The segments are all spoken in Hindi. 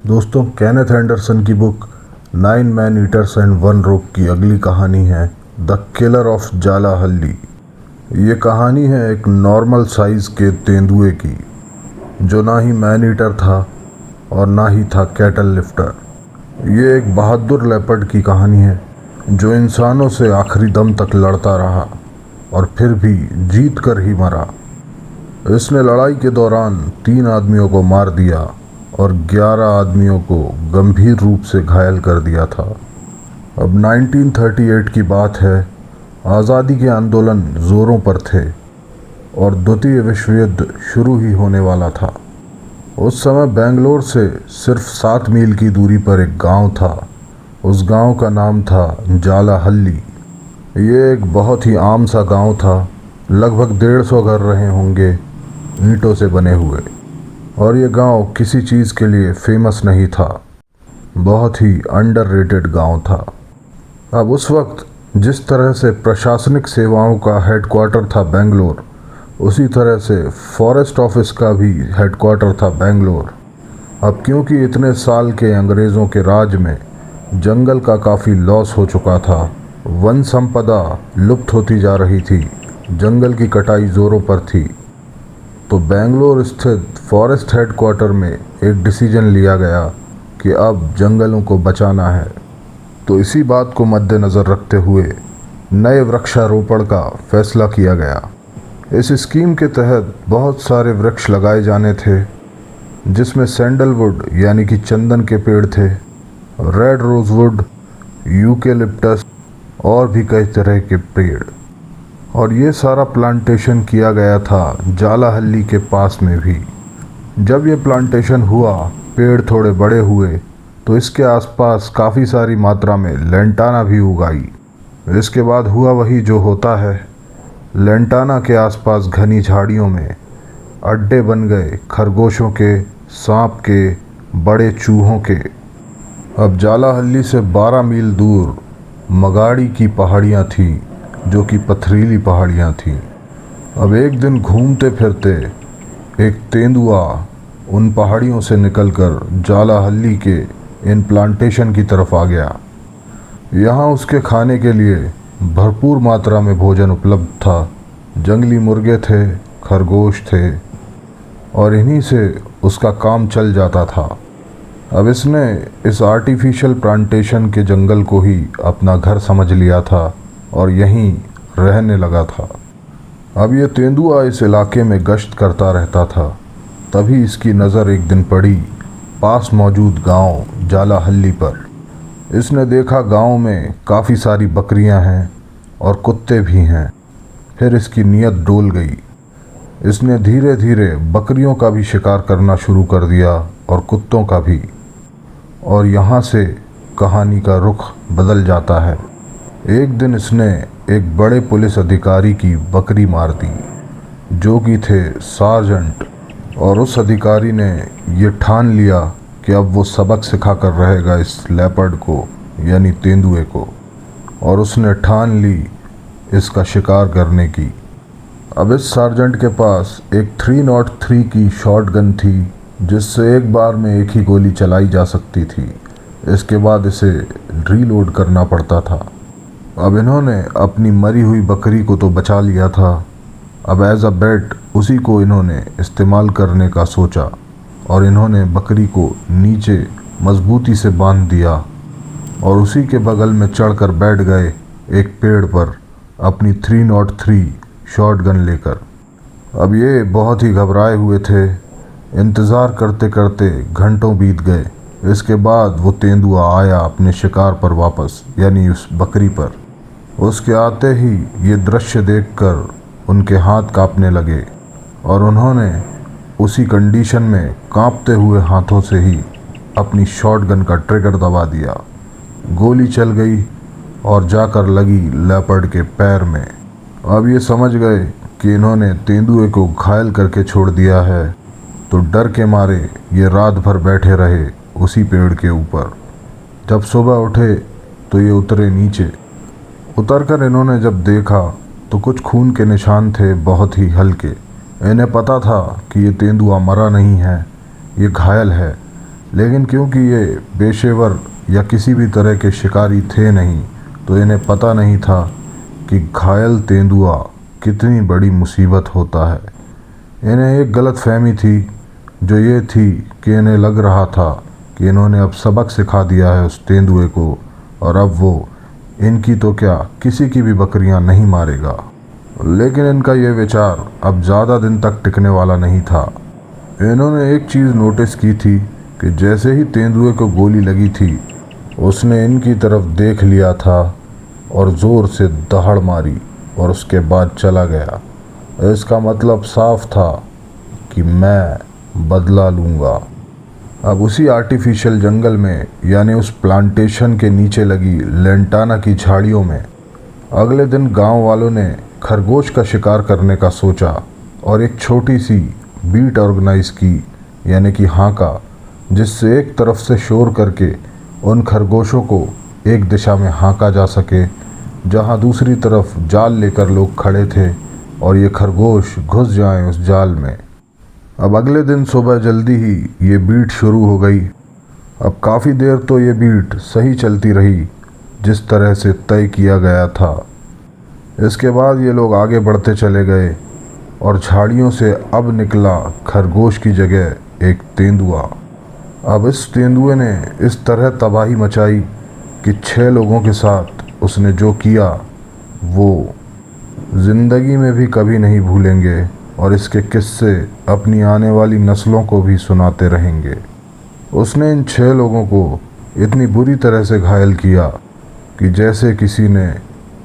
दोस्तों, केनेथ एंडरसन की बुक 9 मैन ईटर्स एंड 1 रोग की अगली कहानी है द किलर ऑफ जालाहल्ली। ये कहानी है एक नॉर्मल साइज़ के तेंदुए की, जो ना ही मैन ईटर था और ना ही था कैटल लिफ्टर। ये एक बहादुर लेपर्ड की कहानी है जो इंसानों से आखिरी दम तक लड़ता रहा और फिर भी जीत कर ही मरा। इसने लड़ाई के दौरान 3 आदमियों को मार दिया और 11 आदमियों को गंभीर रूप से घायल कर दिया था। अब 1938 की बात है। आज़ादी के आंदोलन ज़ोरों पर थे और द्वितीय विश्व युद्ध शुरू ही होने वाला था। उस समय बेंगलोर से सिर्फ 7 मील की दूरी पर एक गांव था। उस गांव का नाम था जालाहल्ली। ये एक बहुत ही आम सा गांव था। लगभग 150 घर रहे होंगे, ईंटों से बने हुए। और ये गांव किसी चीज़ के लिए फेमस नहीं था, बहुत ही अंडररेटेड गांव था। अब उस वक्त जिस तरह से प्रशासनिक सेवाओं का हेडक्वार्टर था बेंगलोर, उसी तरह से फॉरेस्ट ऑफिस का भी हेडक्वार्टर था बेंगलोर। अब क्योंकि इतने साल के अंग्रेज़ों के राज में जंगल का काफ़ी लॉस हो चुका था, वन संपदा लुप्त होती जा रही थी, जंगल की कटाई ज़ोरों पर थी, तो बेंगलोर स्थित फॉरेस्ट हेडक्वार्टर में एक डिसीजन लिया गया कि अब जंगलों को बचाना है। तो इसी बात को मद्देनज़र रखते हुए नए वृक्षारोपण का फैसला किया गया। इस स्कीम के तहत बहुत सारे वृक्ष लगाए जाने थे, जिसमें सैंडलवुड यानी कि चंदन के पेड़ थे, रेड रोजवुड, यूकेलिप्टस और भी कई तरह के पेड़। और ये सारा प्लांटेशन किया गया था जालाहल्ली के पास में भी। जब ये प्लांटेशन हुआ, पेड़ थोड़े बड़े हुए, तो इसके आसपास काफ़ी सारी मात्रा में लेंटाना भी उगाई। इसके बाद हुआ वही जो होता है। लेंटाना के आसपास घनी झाड़ियों में अड्डे बन गए खरगोशों के, सांप के, बड़े चूहों के। अब जालाहल्ली से 12 मील दूर मगाड़ी की पहाड़ियाँ थीं, जो कि पथरीली पहाड़ियाँ थीं। अब एक दिन घूमते फिरते एक तेंदुआ उन पहाड़ियों से निकलकर जालाहल्ली के इन प्लांटेशन की तरफ आ गया। यहाँ उसके खाने के लिए भरपूर मात्रा में भोजन उपलब्ध था। जंगली मुर्गे थे, खरगोश थे और इन्हीं से उसका काम चल जाता था। अब इसने इस आर्टिफिशियल प्लांटेशन के जंगल को ही अपना घर समझ लिया था और यहीं रहने लगा था। अब ये तेंदुआ इस इलाके में गश्त करता रहता था। तभी इसकी नज़र एक दिन पड़ी पास मौजूद गांव जालाहल्ली पर। इसने देखा गांव में काफ़ी सारी बकरियां हैं और कुत्ते भी हैं। फिर इसकी नीयत डोल गई। इसने धीरे धीरे बकरियों का भी शिकार करना शुरू कर दिया और कुत्तों का भी। और यहाँ से कहानी का रुख बदल जाता है। एक दिन इसने एक बड़े पुलिस अधिकारी की बकरी मार दी, जो कि थे सार्जेंट। और उस अधिकारी ने ये ठान लिया कि अब वो सबक सिखा कर रहेगा इस लेपर्ड को, यानी तेंदुए को। और उसने ठान ली इसका शिकार करने की। अब इस सार्जेंट के पास एक 303 की शॉटगन थी, जिससे एक बार में एक ही गोली चलाई जा सकती थी। इसके बाद इसे रीलोड करना पड़ता था। अब इन्होंने अपनी मरी हुई बकरी को तो बचा लिया था। अब एज अ बेट उसी को इन्होंने इस्तेमाल करने का सोचा और इन्होंने बकरी को नीचे मजबूती से बांध दिया और उसी के बगल में चढ़कर बैठ गए एक पेड़ पर अपनी 303 शॉटगन लेकर। अब ये बहुत ही घबराए हुए थे। इंतज़ार करते करते घंटों बीत गए। इसके बाद वो तेंदुआ आया अपने शिकार पर वापस, यानी उस बकरी पर। उसके आते ही ये दृश्य देखकर उनके हाथ कांपने लगे और उन्होंने उसी कंडीशन में कांपते हुए हाथों से ही अपनी शॉटगन का ट्रिगर दबा दिया। गोली चल गई और जाकर लगी लेपर्ड के पैर में। अब ये समझ गए कि इन्होंने तेंदुए को घायल करके छोड़ दिया है, तो डर के मारे ये रात भर बैठे रहे उसी पेड़ के ऊपर। जब सुबह उठे तो ये उतरे नीचे। उतरकर इन्होंने जब देखा तो कुछ खून के निशान थे, बहुत ही हल्के, इन्हें पता था कि ये तेंदुआ मरा नहीं है, ये घायल है, लेकिन क्योंकि ये पेशेवर या किसी भी तरह के शिकारी थे नहीं, तो इन्हें पता नहीं था कि घायल तेंदुआ कितनी बड़ी मुसीबत होता है। इन्हें एक गलत फहमी थी, जो ये थी कि इन्हें लग रहा था कि इन्होंने अब सबक सिखा दिया है उस तेंदुए को, और अब वो इनकी तो क्या किसी की भी बकरियां नहीं मारेगा। लेकिन इनका ये विचार अब ज़्यादा दिन तक टिकने वाला नहीं था। इन्होंने एक चीज़ नोटिस की थी कि जैसे ही तेंदुए को गोली लगी थी, उसने इनकी तरफ देख लिया था और ज़ोर से दहाड़ मारी और उसके बाद चला गया। इसका मतलब साफ था कि मैं बदला लूँगा। अब उसी आर्टिफिशियल जंगल में, यानी उस प्लांटेशन के नीचे लगी लेंटाना की झाड़ियों में, अगले दिन गांव वालों ने खरगोश का शिकार करने का सोचा और एक छोटी सी बीट ऑर्गेनाइज की, यानी कि हांका, जिससे एक तरफ से शोर करके उन खरगोशों को एक दिशा में हांका जा सके, जहां दूसरी तरफ जाल लेकर लोग खड़े थे और ये खरगोश घुस जाएं उस जाल में। अब अगले दिन सुबह जल्दी ही ये बीट शुरू हो गई। अब काफ़ी देर तो ये बीट सही चलती रही, जिस तरह से तय किया गया था। इसके बाद ये लोग आगे बढ़ते चले गए और झाड़ियों से अब निकला खरगोश की जगह एक तेंदुआ। अब इस तेंदुए ने इस तरह तबाही मचाई कि 6 लोगों के साथ उसने जो किया वो ज़िंदगी में भी कभी नहीं भूलेंगे, और इसके किस्से अपनी आने वाली नस्लों को भी सुनाते रहेंगे। उसने इन 6 लोगों को इतनी बुरी तरह से घायल किया कि जैसे किसी ने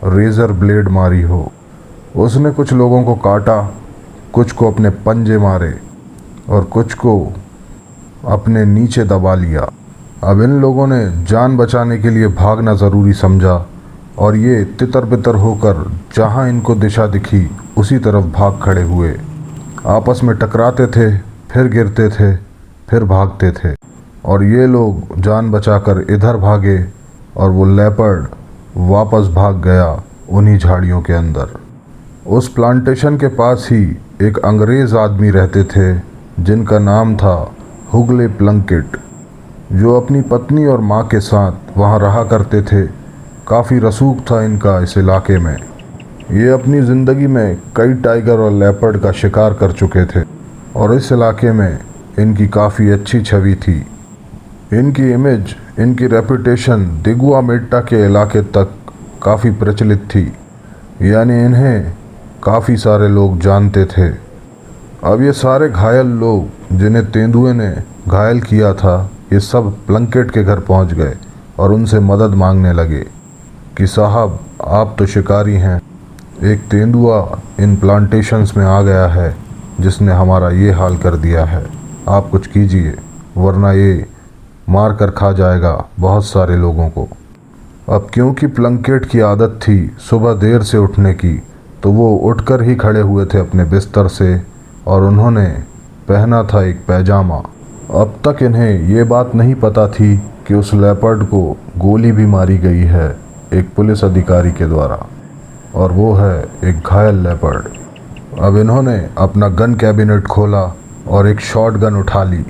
रेज़र ब्लेड मारी हो। उसने कुछ लोगों को काटा, कुछ को अपने पंजे मारे और कुछ को अपने नीचे दबा लिया। अब इन लोगों ने जान बचाने के लिए भागना ज़रूरी समझा और ये तितर बितर होकर जहाँ इनको दिशा दिखी उसी तरफ भाग खड़े हुए। आपस में टकराते थे, फिर गिरते थे, फिर भागते थे, और ये लोग जान बचाकर इधर भागे और वो लेपर्ड वापस भाग गया उन्हीं झाड़ियों के अंदर। उस प्लांटेशन के पास ही एक अंग्रेज़ आदमी रहते थे जिनका नाम था हुगले प्लंकेट, जो अपनी पत्नी और माँ के साथ वहाँ रहा करते थे। काफ़ी रसूख था इनका इस इलाके में। ये अपनी ज़िंदगी में कई टाइगर और लेपर्ड का शिकार कर चुके थे और इस इलाके में इनकी काफ़ी अच्छी छवि थी। इनकी इमेज, इनकी रेपुटेशन दिगुआ मेट्टा के इलाके तक काफ़ी प्रचलित थी, यानी इन्हें काफ़ी सारे लोग जानते थे। अब ये सारे घायल लोग जिन्हें तेंदुए ने घायल किया था, ये सब प्लंकेट के घर पहुंच गए और उनसे मदद मांगने लगे कि साहब, आप तो शिकारी हैं, एक तेंदुआ इन प्लांटेशंस में आ गया है जिसने हमारा ये हाल कर दिया है, आप कुछ कीजिए वरना ये मार कर खा जाएगा बहुत सारे लोगों को। अब क्योंकि प्लंकेट की आदत थी सुबह देर से उठने की, तो वो उठकर ही खड़े हुए थे अपने बिस्तर से और उन्होंने पहना था एक पैजामा। अब तक इन्हें ये बात नहीं पता थी कि उस लेपर्ड को गोली भी मारी गई है एक पुलिस अधिकारी के द्वारा, और वो है एक घायल लेपर्ड। अब इन्होंने अपना गन कैबिनेट खोला और एक शॉट गन उठा ली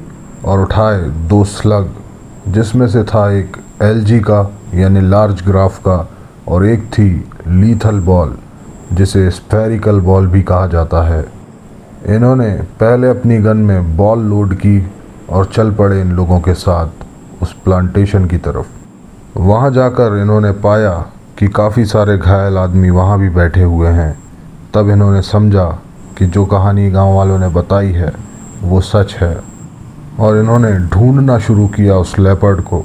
और उठाए 2 स्लग, जिसमें से था एक LG का यानी लार्ज ग्राफ का और एक थी लीथल बॉल जिसे स्फेरिकल बॉल भी कहा जाता है। इन्होंने पहले अपनी गन में बॉल लोड की और चल पड़े इन लोगों के साथ उस प्लांटेशन की तरफ। वहाँ जाकर इन्होंने पाया कि काफ़ी सारे घायल आदमी वहाँ भी बैठे हुए हैं। तब इन्होंने समझा कि जो कहानी गांव वालों ने बताई है वो सच है और इन्होंने ढूंढना शुरू किया उस लेपर्ड को।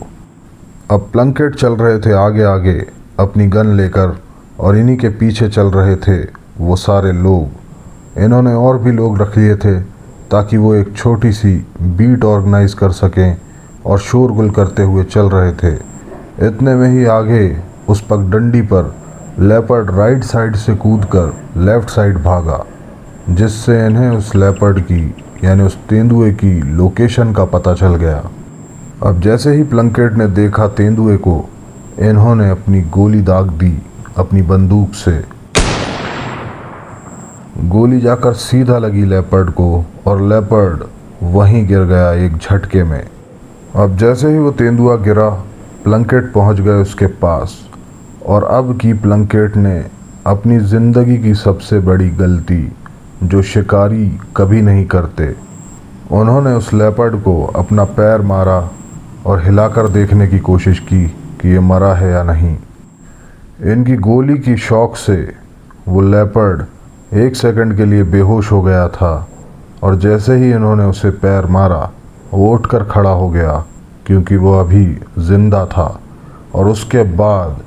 अब प्लंकेट चल रहे थे आगे आगे अपनी गन लेकर और इन्हीं के पीछे चल रहे थे वो सारे लोग। इन्होंने और भी लोग रख लिए थे ताकि वो एक छोटी सी बीट ऑर्गेनाइज कर सकें और शोरगुल करते हुए चल रहे थे। इतने में ही आगे उस पगडंडी पर लेपर्ड राइट साइड से कूदकर लेफ़्ट साइड भागा, जिससे इन्हें उस लेपर्ड की यानी उस तेंदुए की लोकेशन का पता चल गया। अब जैसे ही प्लंकेट ने देखा तेंदुए को, इन्होंने अपनी गोली दाग दी अपनी बंदूक से। गोली जाकर सीधा लगी लेपर्ड को और लेपर्ड वहीं गिर गया एक झटके में। अब जैसे ही वो तेंदुआ गिरा, प्लंकेट पहुंच गए उसके पास। और अब की प्लंकेट ने अपनी ज़िंदगी की सबसे बड़ी गलती, जो शिकारी कभी नहीं करते, उन्होंने उस लेपर्ड को अपना पैर मारा और हिलाकर देखने की कोशिश की कि ये मरा है या नहीं। इनकी गोली की शॉक से वो लेपर्ड 1 सेकंड के लिए बेहोश हो गया था और जैसे ही इन्होंने उसे पैर मारा, वो उठकर खड़ा हो गया क्योंकि वो अभी ज़िंदा था। और उसके बाद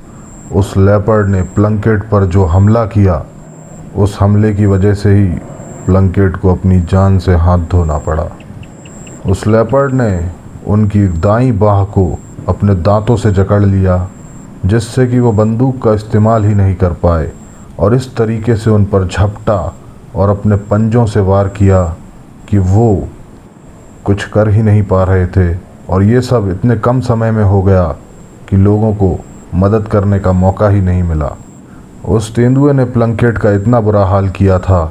उस लेपर्ड ने प्लंकेट पर जो हमला किया, उस हमले की वजह से ही प्लंकेट को अपनी जान से हाथ धोना पड़ा। उस लेपर्ड ने उनकी दाईं बाह को अपने दांतों से जकड़ लिया, जिससे कि वो बंदूक का इस्तेमाल ही नहीं कर पाए, और इस तरीके से उन पर झपटा और अपने पंजों से वार किया कि वो कुछ कर ही नहीं पा रहे थे। और ये सब इतने कम समय में हो गया कि लोगों को मदद करने का मौका ही नहीं मिला। उस तेंदुए ने प्लंकेट का इतना बुरा हाल किया था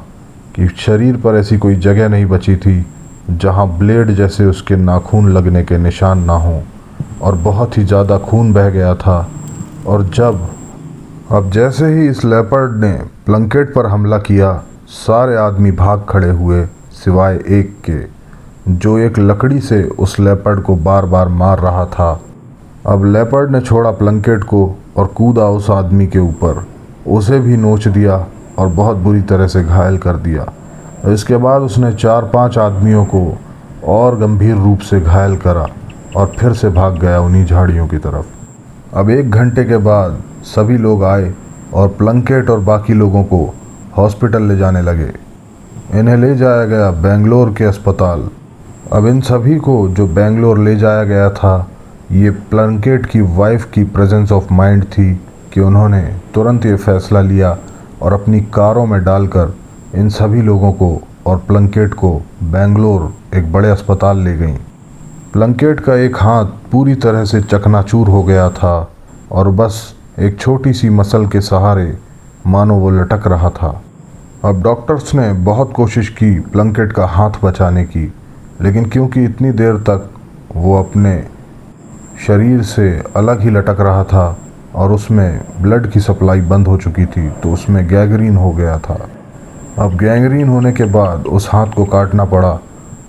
कि शरीर पर ऐसी कोई जगह नहीं बची थी जहां ब्लेड जैसे उसके नाखून लगने के निशान ना हों, और बहुत ही ज़्यादा खून बह गया था। और अब जैसे ही इस लेपर्ड ने प्लंकेट पर हमला किया, सारे आदमी भाग खड़े हुए सिवाय एक के, जो एक लकड़ी से उस लेपर्ड को बार बार मार रहा था। अब लेपर्ड ने छोड़ा प्लंकेट को और कूदा उस आदमी के ऊपर, उसे भी नोच दिया और बहुत बुरी तरह से घायल कर दिया। इसके बाद उसने 4-5 आदमियों को और गंभीर रूप से घायल करा और फिर से भाग गया उन्हीं झाड़ियों की तरफ। अब 1 घंटे के बाद सभी लोग आए और प्लंकेट और बाकी लोगों को हॉस्पिटल ले जाने लगे। इन्हें ले जाया गया बेंगलोर के अस्पताल। अब इन सभी को जो बेंगलोर ले जाया गया था, ये प्लंकेट की वाइफ की प्रेजेंस ऑफ माइंड थी कि उन्होंने तुरंत ये फैसला लिया और अपनी कारों में डालकर इन सभी लोगों को और प्लंकेट को बेंगलोर एक बड़े अस्पताल ले गईं। प्लंकेट का एक हाथ पूरी तरह से चकनाचूर हो गया था और बस एक छोटी सी मसल के सहारे मानो वो लटक रहा था। अब डॉक्टर्स ने बहुत कोशिश की प्लंकेट का हाथ बचाने की, लेकिन क्योंकि इतनी देर तक वो अपने शरीर से अलग ही लटक रहा था और उसमें ब्लड की सप्लाई बंद हो चुकी थी, तो उसमें गैंग्रीन हो गया था। अब गैंग्रीन होने के बाद उस हाथ को काटना पड़ा।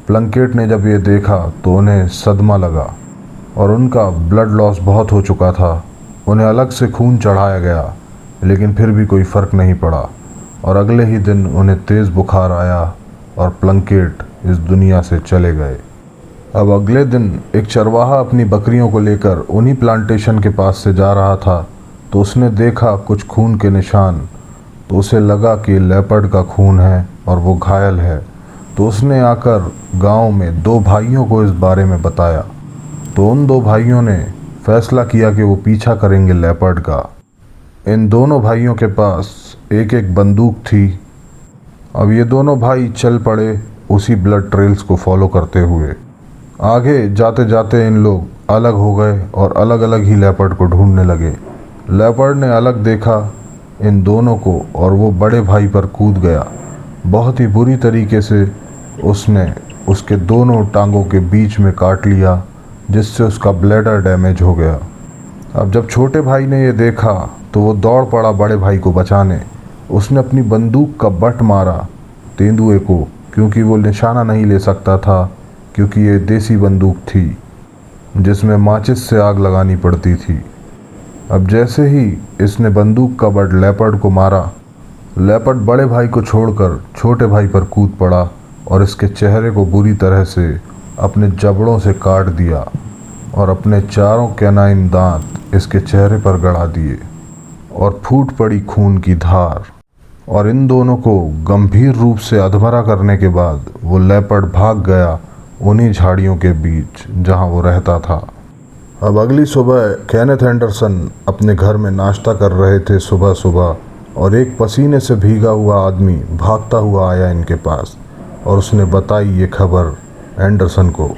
प्लंकेट ने जब ये देखा तो उन्हें सदमा लगा और उनका ब्लड लॉस बहुत हो चुका था। उन्हें अलग से खून चढ़ाया गया, लेकिन फिर भी कोई फ़र्क नहीं पड़ा और अगले ही दिन उन्हें तेज़ बुखार आया और प्लंकेट इस दुनिया से चले गए। अब अगले दिन एक चरवाहा अपनी बकरियों को लेकर उन्हीं प्लांटेशन के पास से जा रहा था, तो उसने देखा कुछ खून के निशान, तो उसे लगा कि लेपर्ड का खून है और वो घायल है। तो उसने आकर गांव में 2 भाइयों को इस बारे में बताया। तो उन 2 भाइयों ने फैसला किया कि वो पीछा करेंगे लेपर्ड का। इन दोनों भाइयों के पास एक एक बंदूक थी। अब ये दोनों भाई चल पड़े उसी ब्लड ट्रेल्स को फॉलो करते हुए। आगे जाते जाते इन लोग अलग हो गए और अलग अलग ही लेपर्ड को ढूंढने लगे। लेपर्ड ने अलग देखा इन दोनों को और वो बड़े भाई पर कूद गया। बहुत ही बुरी तरीके से उसने उसके दोनों टांगों के बीच में काट लिया, जिससे उसका ब्लैडर डैमेज हो गया। अब जब छोटे भाई ने ये देखा तो वो दौड़ पड़ा बड़े भाई को बचाने। उसने अपनी बंदूक का बट मारा तेंदुए को, क्योंकि वो निशाना नहीं ले सकता था, क्योंकि ये देसी बंदूक थी जिसमें माचिस से आग लगानी पड़ती थी। अब जैसे ही इसने बंदूक का बट लेपर्ड को मारा, लेपर्ड बड़े भाई को छोड़कर छोटे भाई पर कूद पड़ा और इसके चेहरे को बुरी तरह से अपने जबड़ों से काट दिया और अपने चारों कैनाइन दांत इसके चेहरे पर गड़ा दिए और फूट पड़ी खून की धार। और इन दोनों को गंभीर रूप से अधमरा करने के बाद वो लेपर्ड भाग गया उन्हीं झाड़ियों के बीच जहां वो रहता था। अब अगली सुबह केनेथ एंडरसन अपने घर में नाश्ता कर रहे थे सुबह सुबह, और एक पसीने से भीगा हुआ आदमी भागता हुआ आया इनके पास और उसने बताई ये खबर एंडरसन को।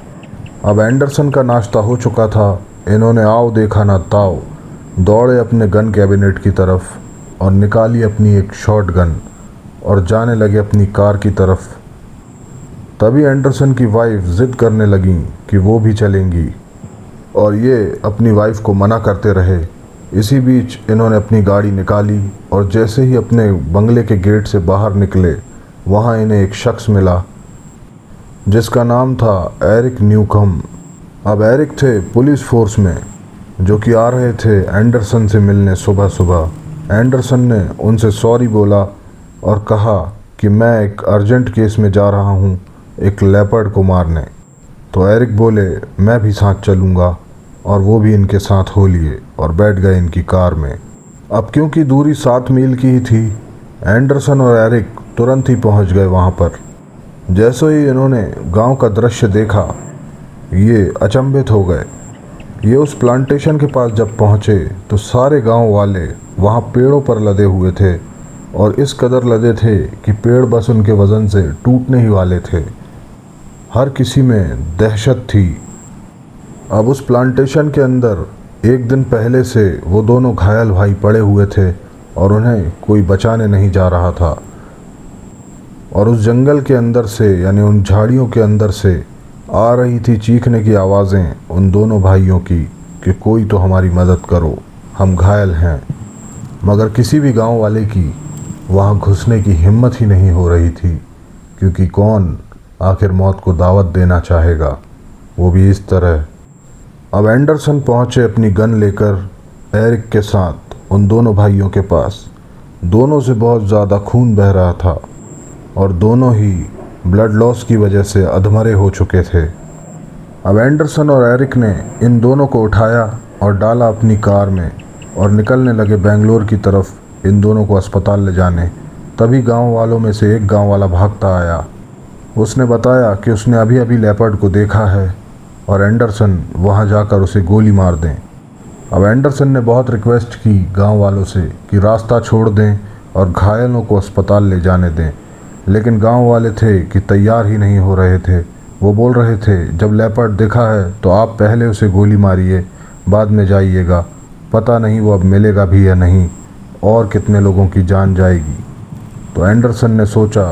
अब एंडरसन का नाश्ता हो चुका था। इन्होंने आओ देखा ना ताओ, दौड़े अपने गन कैबिनेट की तरफ और निकाली अपनी एक शॉट गन और जाने लगे अपनी कार की तरफ। तभी एंडरसन की वाइफ ज़िद करने लगी कि वो भी चलेंगी और ये अपनी वाइफ को मना करते रहे। इसी बीच इन्होंने अपनी गाड़ी निकाली और जैसे ही अपने बंगले के गेट से बाहर निकले, वहाँ इन्हें एक शख्स मिला जिसका नाम था एरिक न्यूकम। अब एरिक थे पुलिस फोर्स में, जो कि आ रहे थे एंडरसन से मिलने सुबह सुबह। एंडरसन ने उनसे सॉरी बोला और कहा कि मैं एक अर्जेंट केस में जा रहा हूँ एक लेपर्ड को मारने। तो एरिक बोले मैं भी साथ चलूँगा, और वो भी इनके साथ हो लिए और बैठ गए इनकी कार में। अब क्योंकि दूरी 7 मील की ही थी, एंडरसन और एरिक तुरंत ही पहुंच गए वहां पर। जैसे ही इन्होंने गांव का दृश्य देखा, ये अचंभित हो गए। ये उस प्लांटेशन के पास जब पहुंचे तो सारे गांव वाले वहां पेड़ों पर लदे हुए थे, और इस कदर लदे थे कि पेड़ बस उनके वज़न से टूटने ही वाले थे। हर किसी में दहशत थी। अब उस प्लांटेशन के अंदर एक दिन पहले से वो दोनों घायल भाई पड़े हुए थे और उन्हें कोई बचाने नहीं जा रहा था। और उस जंगल के अंदर से, यानी उन झाड़ियों के अंदर से आ रही थी चीखने की आवाज़ें उन दोनों भाइयों की कि कोई तो हमारी मदद करो, हम घायल हैं। मगर किसी भी गांव वाले की वहां घुसने की हिम्मत ही नहीं हो रही थी, क्योंकि कौन आखिर मौत को दावत देना चाहेगा, वो भी इस तरह। अब एंडरसन पहुंचे अपनी गन लेकर एरिक के साथ उन दोनों भाइयों के पास। दोनों से बहुत ज़्यादा खून बह रहा था और दोनों ही ब्लड लॉस की वजह से अधमरे हो चुके थे। अब एंडरसन और एरिक ने इन दोनों को उठाया और डाला अपनी कार में और निकलने लगे बेंगलोर की तरफ इन दोनों को अस्पताल ले जाने। तभी गांव वालों में से एक गांव वाला भागता आया। उसने बताया कि उसने अभी अभी लेपर्ड को देखा है और एंडरसन वहां जाकर उसे गोली मार दें। अब एंडरसन ने बहुत रिक्वेस्ट की गांव वालों से कि रास्ता छोड़ दें और घायलों को अस्पताल ले जाने दें, लेकिन गांव वाले थे कि तैयार ही नहीं हो रहे थे। वो बोल रहे थे जब लेपर्ड देखा है तो आप पहले उसे गोली मारिए, बाद में जाइएगा, पता नहीं वो अब मिलेगा भी या नहीं और कितने लोगों की जान जाएगी। तो एंडरसन ने सोचा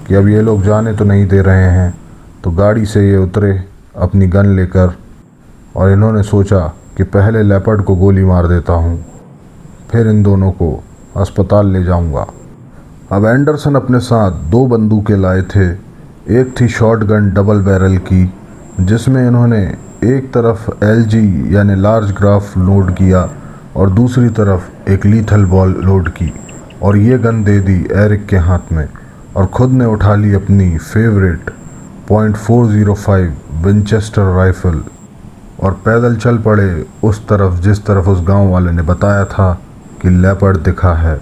कि अब ये लोग जाने तो नहीं दे रहे हैं, तो गाड़ी से ये उतरे अपनी गन लेकर, और इन्होंने सोचा कि पहले लेपर्ड को गोली मार देता हूँ, फिर इन दोनों को अस्पताल ले जाऊँगा। अब एंडरसन अपने साथ 2 बंदूकें लाए थे। एक थी शॉटगन डबल बैरल की, जिसमें इन्होंने एक तरफ एलजी यानी लार्ज ग्राफ लोड किया और दूसरी तरफ एक लीथल बॉल लोड की, और ये गन दे दी एरिक के हाथ में, और ख़ुद ने उठा ली अपनी फेवरेट .405 विंचेस्टर राइफल और पैदल चल पड़े उस तरफ जिस तरफ उस गांव वाले ने बताया था कि लेपर्ड दिखा है।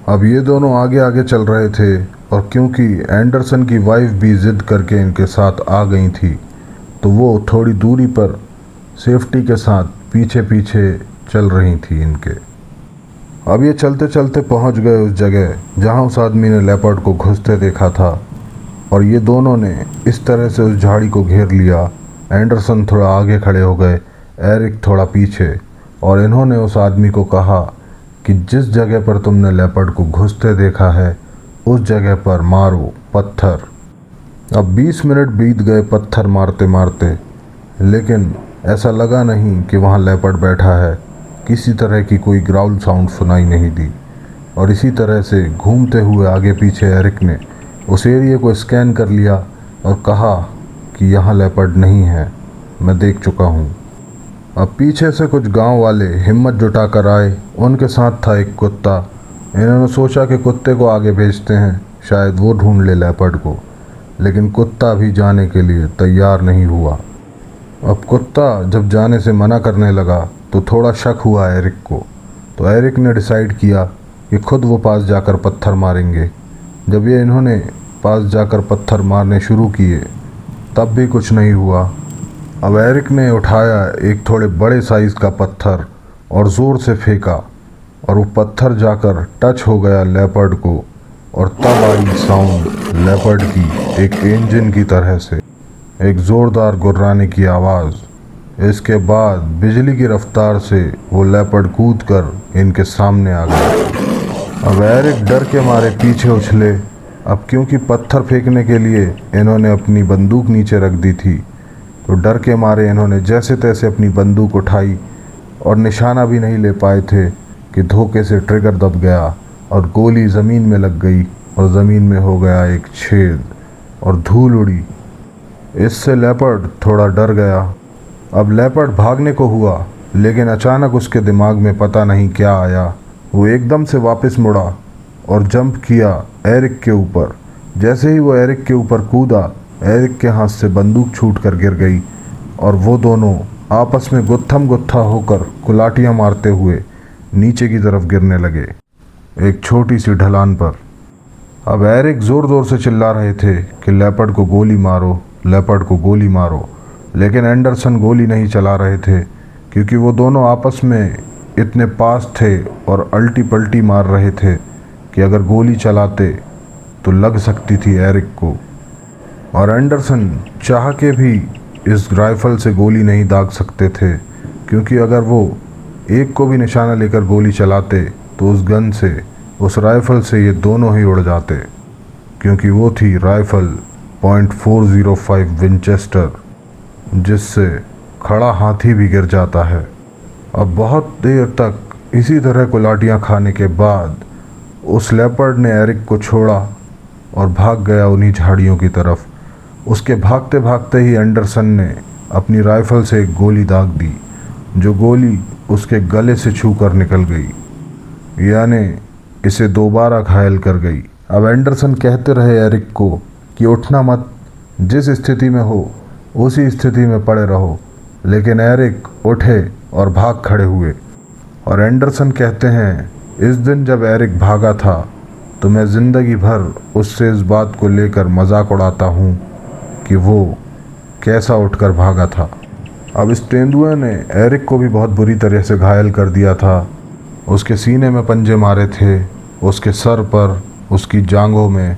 अब ये दोनों आगे आगे चल रहे थे, और क्योंकि एंडरसन की वाइफ भी ज़िद करके इनके साथ आ गई थी, तो वो थोड़ी दूरी पर सेफ्टी के साथ पीछे पीछे चल रही थी इनके। अब ये चलते चलते पहुंच गए उस जगह जहां उस आदमी ने लेपर्ड को घुसते देखा था, और ये दोनों ने इस तरह से उस झाड़ी को घेर लिया। एंडरसन थोड़ा आगे खड़े हो गए, एरिक थोड़ा पीछे, और इन्होंने उस आदमी को कहा कि जिस जगह पर तुमने लेपर्ड को घुसते देखा है उस जगह पर मारो पत्थर। अब 20 मिनट बीत गए पत्थर मारते मारते, लेकिन ऐसा लगा नहीं कि वहाँ लेपर्ड बैठा है। किसी तरह की कोई ग्राउल साउंड सुनाई नहीं दी, और इसी तरह से घूमते हुए आगे पीछे एरिक ने उस एरिया को स्कैन कर लिया और कहा कि यहाँ लेपर्ड नहीं है, मैं देख चुका हूँ। अब पीछे से कुछ गांव वाले हिम्मत जुटाकर आए, उनके साथ था एक कुत्ता। इन्होंने सोचा कि कुत्ते को आगे भेजते हैं, शायद वो ढूंढ ले लेपर्ड को, लेकिन कुत्ता भी जाने के लिए तैयार नहीं हुआ। अब कुत्ता जब जाने से मना करने लगा तो थोड़ा शक हुआ एरिक को, तो एरिक ने डिसाइड किया कि खुद वो पास जाकर पत्थर मारेंगे। जब ये इन्होंने पास जाकर पत्थर मारने शुरू किए तब भी कुछ नहीं हुआ। अब एरिक ने उठाया एक थोड़े बड़े साइज़ का पत्थर और ज़ोर से फेंका, और वो पत्थर जाकर टच हो गया लेपर्ड को, और तब आई साउंड लेपर्ड की एक इंजन की तरह से, एक ज़ोरदार गुर्राने की आवाज़। इसके बाद बिजली की रफ्तार से वो लेपर्ड कूद कर इनके सामने आ गया। अब एरिक डर के मारे पीछे उछले अब क्योंकि पत्थर फेंकने के लिए इन्होंने अपनी बंदूक नीचे रख दी थी, तो डर के मारे इन्होंने जैसे तैसे अपनी बंदूक उठाई और निशाना भी नहीं ले पाए थे कि धोखे से ट्रिगर दब गया और गोली ज़मीन में लग गई और ज़मीन में हो गया एक छेद और धूल उड़ी। इससे लेपर्ड थोड़ा डर गया। अब लेपर्ड भागने को हुआ, लेकिन अचानक उसके दिमाग में पता नहीं क्या आया। वो एकदम से वापस मुड़ा और जंप किया एरिक के ऊपर। जैसे ही वो एरिक के ऊपर कूदा, एरिक के हाथ से बंदूक छूटकर गिर गई और वो दोनों आपस में गुत्थम गुत्था होकर कुलाटियाँ मारते हुए नीचे की तरफ गिरने लगे, एक छोटी सी ढलान पर। अब एरिक ज़ोर ज़ोर से चिल्ला रहे थे कि लेपर्ड को गोली मारो, लेपर्ड को गोली मारो, लेकिन एंडरसन गोली नहीं चला रहे थे क्योंकि वो दोनों आपस में इतने पास थे और अल्टी पल्टी मार रहे थे कि अगर गोली चलाते तो लग सकती थी एरिक को। और एंडरसन चाह के भी इस राइफ़ल से गोली नहीं दाग सकते थे, क्योंकि अगर वो एक को भी निशाना लेकर गोली चलाते तो उस गन से, उस राइफ़ल से ये दोनों ही उड़ जाते, क्योंकि वो थी राइफ़ल .405 विंचेस्टर, जिससे खड़ा हाथी भी गिर जाता है। अब बहुत देर तक इसी तरह कुलाटियाँ खाने के बाद उस लेपर्ड ने एरिक को छोड़ा और भाग गया उन्हीं झाड़ियों की तरफ। उसके भागते भागते ही एंडरसन ने अपनी राइफ़ल से एक गोली दाग दी, जो गोली उसके गले से छूकर निकल गई, यानी इसे दोबारा घायल कर गई। अब एंडरसन कहते रहे एरिक को कि उठना मत, जिस स्थिति में हो उसी स्थिति में पड़े रहो, लेकिन एरिक उठे और भाग खड़े हुए। और एंडरसन कहते हैं, इस दिन जब एरिक भागा था तो मैं ज़िंदगी भर उससे इस बात को लेकर मजाक उड़ाता हूँ कि वो कैसा उठकर भागा था। अब इस तेंदुए ने एरिक को भी बहुत बुरी तरह से घायल कर दिया था। उसके सीने में पंजे मारे थे, उसके सर पर, उसकी जांघों में,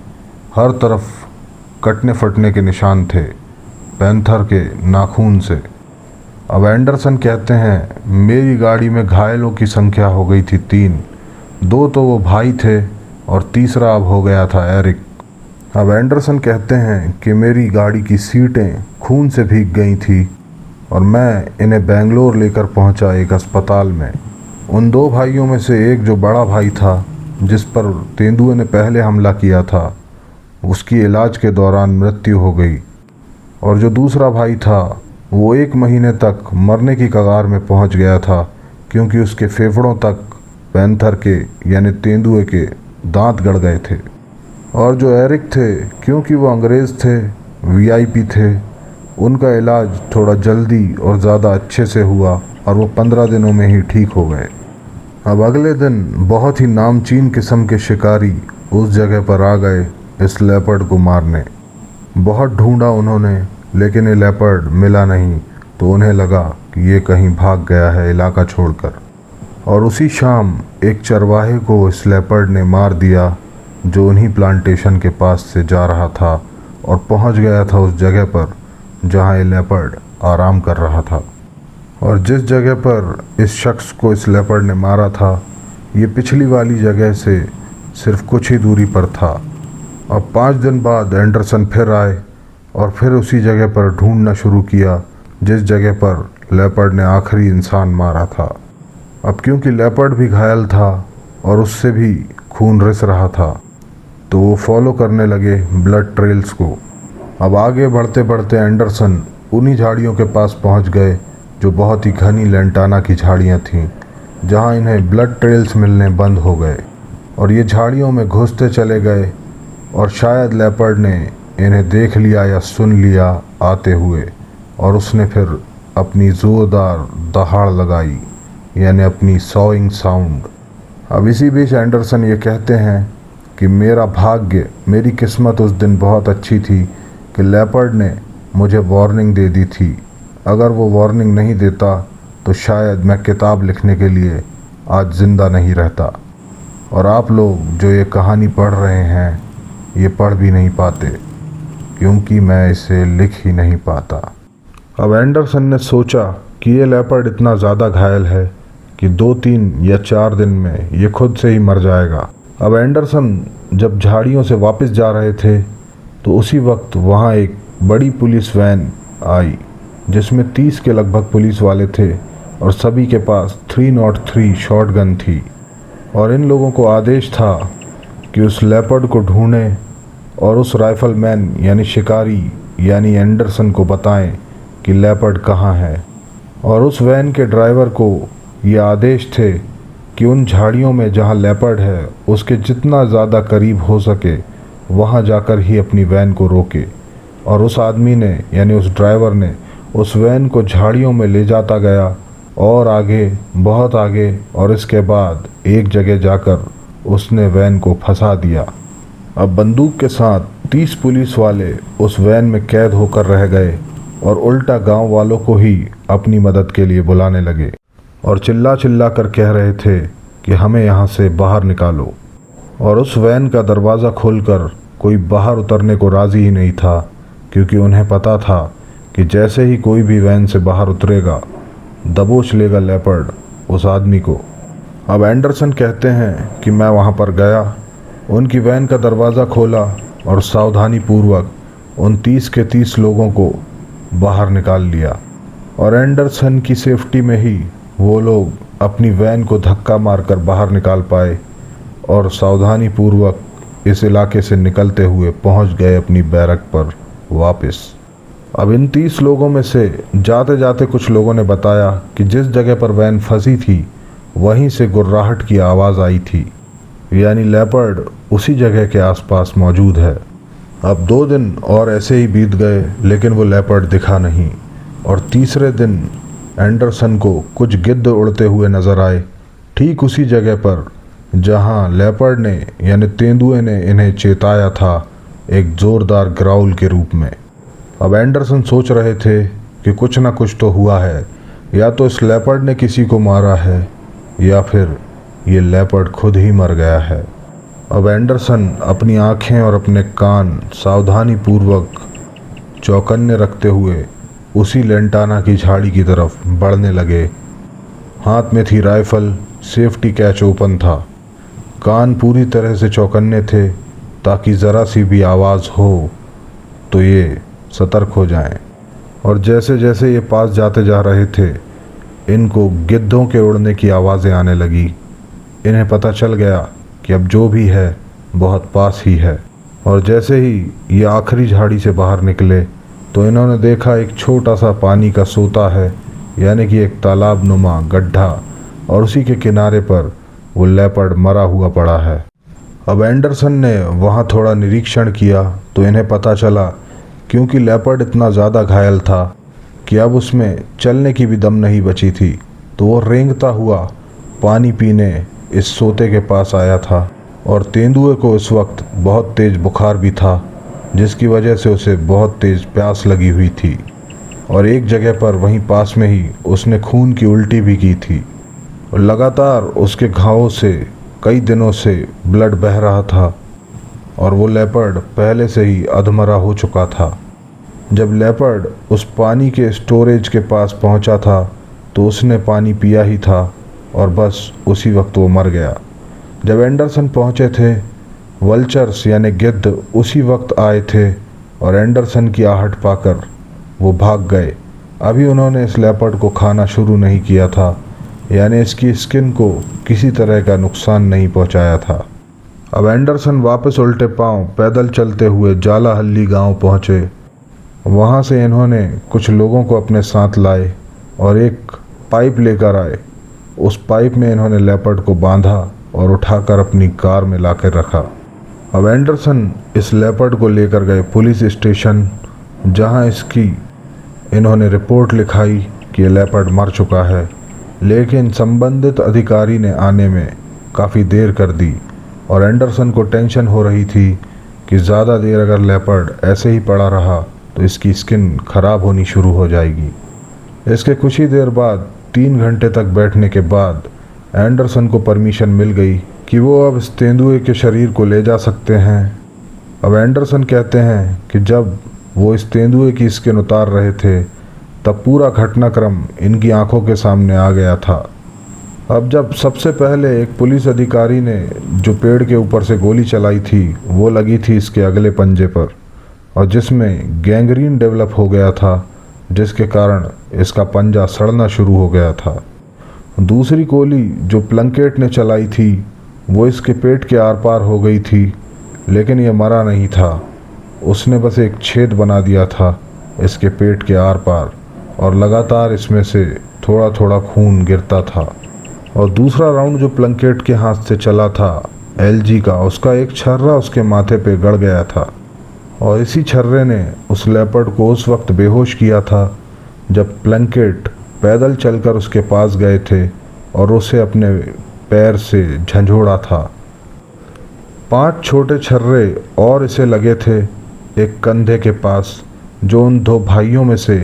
हर तरफ कटने फटने के निशान थे पैंथर के नाखून से। अब एंडरसन कहते हैं, मेरी गाड़ी में घायलों की संख्या हो गई थी 3, 2 तो वो भाई थे और तीसरा अब हो गया था एरिक। अब एंडरसन कहते हैं कि मेरी गाड़ी की सीटें खून से भीग गई थी और मैं इन्हें बेंगलोर लेकर पहुंचा एक अस्पताल में। उन 2 भाइयों में से एक जो बड़ा भाई था, जिस पर तेंदुए ने पहले हमला किया था, उसकी इलाज के दौरान मृत्यु हो गई, और जो दूसरा भाई था वो 1 महीने तक मरने की कगार में पहुंच गया था, क्योंकि उसके फेफड़ों तक पैंथर के यानी तेंदुए के दांत गड़ गए थे। और जो एरिक थे, क्योंकि वो अंग्रेज़ थे, वीआईपी थे, उनका इलाज थोड़ा जल्दी और ज़्यादा अच्छे से हुआ और वो 15 दिनों में ही ठीक हो गए। अब अगले दिन बहुत ही नामचीन किस्म के शिकारी उस जगह पर आ गए इस लेपर्ड को मारने। बहुत ढूंढा उन्होंने, लेकिन ये लेपर्ड मिला नहीं, तो उन्हें लगा कि ये कहीं भाग गया है इलाका छोड़कर। और उसी शाम एक चरवाहे को इस लेपर्ड ने मार दिया, जो उन्हीं प्लांटेशन के पास से जा रहा था और पहुंच गया था उस जगह पर जहां ये लेपर्ड आराम कर रहा था। और जिस जगह पर इस शख्स को इस लेपर्ड ने मारा था, ये पिछली वाली जगह से सिर्फ कुछ ही दूरी पर था। अब 5 दिन बाद एंडरसन फिर आए और फिर उसी जगह पर ढूंढना शुरू किया जिस जगह पर लेपर्ड ने आखिरी इंसान मारा था। अब क्योंकि लेपर्ड भी घायल था और उससे भी खून रिस रहा था, तो वो फॉलो करने लगे ब्लड ट्रेल्स को। अब आगे बढ़ते बढ़ते एंडरसन उन्हीं झाड़ियों के पास पहुंच गए जो बहुत ही घनी लेंटाना की झाड़ियां थीं, जहां इन्हें ब्लड ट्रेल्स मिलने बंद हो गए। और ये झाड़ियों में घुसते चले गए और शायद लेपर्ड ने इन्हें देख लिया या सुन लिया आते हुए, और उसने फिर अपनी ज़ोरदार दहाड़ लगाई, यानी अपनी सॉइंग साउंड। अब इसी बीच एंडरसन ये कहते हैं कि मेरा भाग्य, मेरी किस्मत उस दिन बहुत अच्छी थी कि लेपर्ड ने मुझे वार्निंग दे दी थी। अगर वो वार्निंग नहीं देता तो शायद मैं किताब लिखने के लिए आज ज़िंदा नहीं रहता, और आप लोग जो ये कहानी पढ़ रहे हैं ये पढ़ भी नहीं पाते, क्योंकि मैं इसे लिख ही नहीं पाता। अब एंडरसन ने सोचा कि ये लेपर्ड इतना ज़्यादा घायल है कि 2, 3 या 4 दिन में ये खुद से ही मर जाएगा। अब एंडरसन जब झाड़ियों से वापस जा रहे थे तो उसी वक्त वहाँ एक बड़ी पुलिस वैन आई जिसमें 30 के लगभग पुलिस वाले थे और सभी के पास 303 शॉटगन थी। और इन लोगों को आदेश था कि उस लेपर्ड को ढूंढें और उस राइफलमैन यानी शिकारी यानी एंडरसन को बताएं कि लेपर्ड कहाँ है। और उस वैन के ड्राइवर को ये आदेश थे कि उन झाड़ियों में जहाँ लेपर्ड है उसके जितना ज़्यादा करीब हो सके वहाँ जाकर ही अपनी वैन को रोके। और उस आदमी ने यानी उस ड्राइवर ने उस वैन को झाड़ियों में ले जाता गया और आगे, बहुत आगे, और इसके बाद एक जगह जाकर उसने वैन को फंसा दिया। अब बंदूक के साथ 30 पुलिस वाले उस वैन में कैद होकर रह गए और उल्टा गांव वालों को ही अपनी मदद के लिए बुलाने लगे और चिल्ला चिल्ला कर कह रहे थे कि हमें यहाँ से बाहर निकालो। और उस वैन का दरवाज़ा खोलकर कोई बाहर उतरने को राज़ी ही नहीं था, क्योंकि उन्हें पता था कि जैसे ही कोई भी वैन से बाहर उतरेगा दबोच लेगा लेपर्ड उस आदमी को। अब एंडरसन कहते हैं कि मैं वहाँ पर गया, उनकी वैन का दरवाज़ा खोला और सावधानी पूर्वक उन 30 के 30 लोगों को बाहर निकाल लिया। और एंडरसन की सेफ्टी में ही वो लोग अपनी वैन को धक्का मारकर बाहर निकाल पाए और सावधानी पूर्वक इस इलाके से निकलते हुए पहुंच गए अपनी बैरक पर वापस। अब इन 30 लोगों में से जाते जाते कुछ लोगों ने बताया कि जिस जगह पर वैन फंसी थी वहीं से गुर्राहट की आवाज़ आई थी, यानी लेपर्ड उसी जगह के आसपास मौजूद है। अब 2 दिन और ऐसे ही बीत गए लेकिन वो लेपर्ड दिखा नहीं। और तीसरे दिन एंडरसन को कुछ गिद्ध उड़ते हुए नज़र आए, ठीक उसी जगह पर जहां लेपर्ड ने यानी तेंदुए ने इन्हें चेताया था, एक ज़ोरदार ग्राउल के रूप में। अब एंडरसन सोच रहे थे कि कुछ ना कुछ तो हुआ है, या तो इस लेपर्ड ने किसी को मारा है या फिर ये लेपर्ड खुद ही मर गया है। अब एंडरसन अपनी आंखें और अपने कान सावधानी पूर्वक चौकन्ने रखते हुए उसी लेंटाना की झाड़ी की तरफ बढ़ने लगे। हाथ में थी राइफल, सेफ्टी कैच ओपन था, कान पूरी तरह से चौकन्ने थे ताकि ज़रा सी भी आवाज़ हो तो ये सतर्क हो जाएं। और जैसे जैसे ये पास जाते जा रहे थे इनको गिद्धों के उड़ने की आवाज़ें आने लगी। इन्हें पता चल गया कि अब जो भी है बहुत पास ही है। और जैसे ही ये आखिरी झाड़ी से बाहर निकले तो इन्होंने देखा एक छोटा सा पानी का सोता है, यानी कि एक तालाब नुमा गड्ढा, और उसी के किनारे पर वो लेपर्ड मरा हुआ पड़ा है। अब एंडरसन ने वहाँ थोड़ा निरीक्षण किया तो इन्हें पता चला, क्योंकि लेपर्ड इतना ज़्यादा घायल था कि अब उसमें चलने की भी दम नहीं बची थी, तो वो रेंगता हुआ पानी पीने इस सोते के पास आया था। और तेंदुए को इस वक्त बहुत तेज़ बुखार भी था, जिसकी वजह से उसे बहुत तेज़ प्यास लगी हुई थी। और एक जगह पर वहीं पास में ही उसने खून की उल्टी भी की थी और लगातार उसके घावों से कई दिनों से ब्लड बह रहा था और वो लेपर्ड पहले से ही अधमरा हो चुका था। जब लेपर्ड उस पानी के स्टोरेज के पास पहुंचा था तो उसने पानी पिया ही था और बस उसी वक्त वो मर गया। जब एंडरसन पहुंचे थे वल्चर्स यानी गिद्ध उसी वक्त आए थे और एंडरसन की आहट पाकर वो भाग गए। अभी उन्होंने इस लेपर्ड को खाना शुरू नहीं किया था, यानी इसकी स्किन को किसी तरह का नुकसान नहीं पहुंचाया था। अब एंडरसन वापस उल्टे पांव पैदल चलते हुए जालाहल्ली गांव पहुंचे। वहां से इन्होंने कुछ लोगों को अपने साथ लाए और एक पाइप लेकर आए। उस पाइप में इन्होंने लेपर्ड को बांधा और उठाकर अपनी कार में लाकर रखा। अब एंडरसन इस लेपर्ड को लेकर गए पुलिस स्टेशन, जहां इसकी इन्होंने रिपोर्ट लिखाई कि लेपर्ड मर चुका है। लेकिन संबंधित अधिकारी ने आने में काफ़ी देर कर दी और एंडरसन को टेंशन हो रही थी कि ज़्यादा देर अगर लेपर्ड ऐसे ही पड़ा रहा तो इसकी स्किन ख़राब होनी शुरू हो जाएगी। इसके कुछ ही देर बाद 3 घंटे तक बैठने के बाद एंडरसन को परमिशन मिल गई कि वो अब इस तेंदुए के शरीर को ले जा सकते हैं। अब एंडरसन कहते हैं कि जब वो इस तेंदुए की स्किन उतार रहे थे तब पूरा घटनाक्रम इनकी आंखों के सामने आ गया था। अब जब सबसे पहले एक पुलिस अधिकारी ने जो पेड़ के ऊपर से गोली चलाई थी वो लगी थी इसके अगले पंजे पर, और जिसमें गैंग्रीन डेवलप हो गया था, जिसके कारण इसका पंजा सड़ना शुरू हो गया था। दूसरी गोली जो प्लंकेट ने चलाई थी वो इसके पेट के आर पार हो गई थी, लेकिन यह मरा नहीं था। उसने बस एक छेद बना दिया था इसके पेट के आर पार, और लगातार इसमें से थोड़ा थोड़ा खून गिरता था। और दूसरा राउंड जो प्लंकेट के हाथ से चला था एलजी का, उसका एक छर्रा उसके माथे पे गड़ गया था, और इसी छर्रे ने उस लेपर्ड को उस वक्त बेहोश किया था जब प्लंकेट पैदल चलकर उसके पास गए थे और उसे अपने पैर से झंझोड़ा था। 5 छोटे छर्रे और इसे लगे थे एक कंधे के पास, जो उन 2 भाइयों में से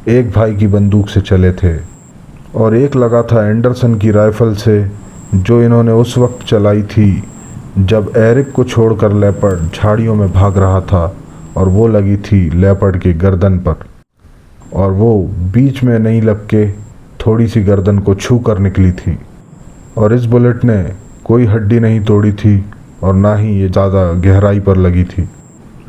एक भाई की बंदूक से चले थे, और एक लगा था एंडरसन की राइफल से, जो इन्होंने उस वक्त चलाई थी जब एरिक को छोड़कर लेपर्ड झाड़ियों में भाग रहा था, और वो लगी थी लेपर्ड की गर्दन पर, और वो बीच में नहीं लग के थोड़ी सी गर्दन को छू कर निकली थी। और इस बुलेट ने कोई हड्डी नहीं तोड़ी थी और ना ही ये ज़्यादा गहराई पर लगी थी।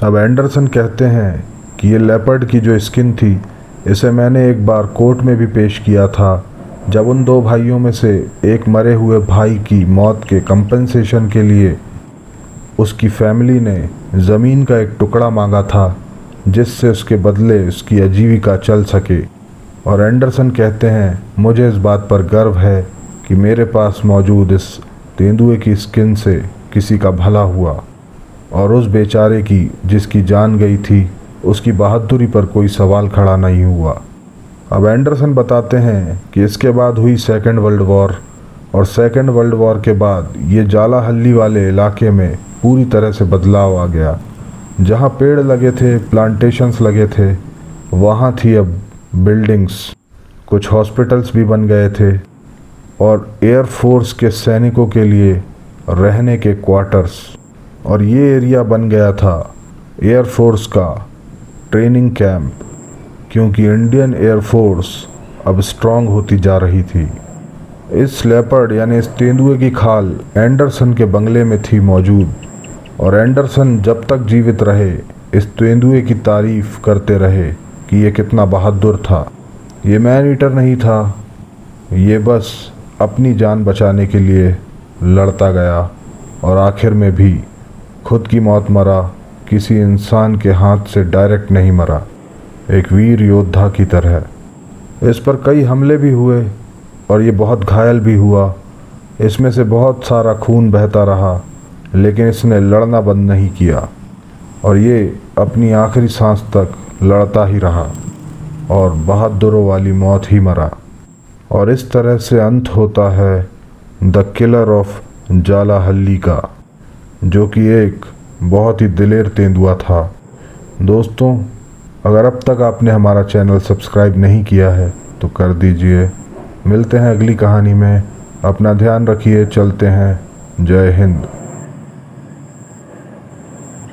अब एंडरसन कहते हैं कि ये लेपर्ड की जो स्किन थी इसे मैंने एक बार कोर्ट में भी पेश किया था, जब उन 2 भाइयों में से एक मरे हुए भाई की मौत के कंपनसेशन के लिए उसकी फैमिली ने ज़मीन का एक टुकड़ा मांगा था, जिससे उसके बदले उसकी आजीविका चल सके। और एंडरसन कहते हैं मुझे इस बात पर गर्व है कि मेरे पास मौजूद इस तेंदुए की स्किन से किसी का भला हुआ, और उस बेचारे की जिसकी जान गई थी उसकी बहादुरी पर कोई सवाल खड़ा नहीं हुआ। अब एंडरसन बताते हैं कि इसके बाद हुई सेकेंड वर्ल्ड वॉर, और सेकेंड वर्ल्ड वॉर के बाद ये जालाहल्ली वाले इलाके में पूरी तरह से बदलाव आ गया। जहाँ पेड़ लगे थे, प्लांटेशंस लगे थे, वहाँ थी अब बिल्डिंग्स, कुछ हॉस्पिटल्स भी बन गए थे, और एयरफोर्स के सैनिकों के लिए रहने के क्वार्टर्स, और ये एरिया बन गया था एयरफोर्स का ट्रेनिंग कैंप, क्योंकि इंडियन एयरफोर्स अब स्ट्रांग होती जा रही थी। इस लेपर्ड यानी इस तेंदुए की खाल एंडरसन के बंगले में थी मौजूद, और एंडरसन जब तक जीवित रहे इस तेंदुए की तारीफ करते रहे कि ये कितना बहादुर था। ये मैन ईटर नहीं था, ये बस अपनी जान बचाने के लिए लड़ता गया, और आखिर में भी खुद की मौत मरा, किसी इंसान के हाथ से डायरेक्ट नहीं मरा, एक वीर योद्धा की तरह। इस पर कई हमले भी हुए और ये बहुत घायल भी हुआ, इसमें से बहुत सारा खून बहता रहा, लेकिन इसने लड़ना बंद नहीं किया, और ये अपनी आखिरी सांस तक लड़ता ही रहा, और बहादुरों वाली मौत ही मरा। और इस तरह से अंत होता है द किलर ऑफ जालाहल्ली का, जो कि एक बहुत ही दिलेर तेंदुआ था। दोस्तों, अगर अब तक आपने हमारा चैनल सब्सक्राइब नहीं किया है तो कर दीजिए। मिलते हैं अगली कहानी में, अपना ध्यान रखिए, चलते हैं। जय हिंद।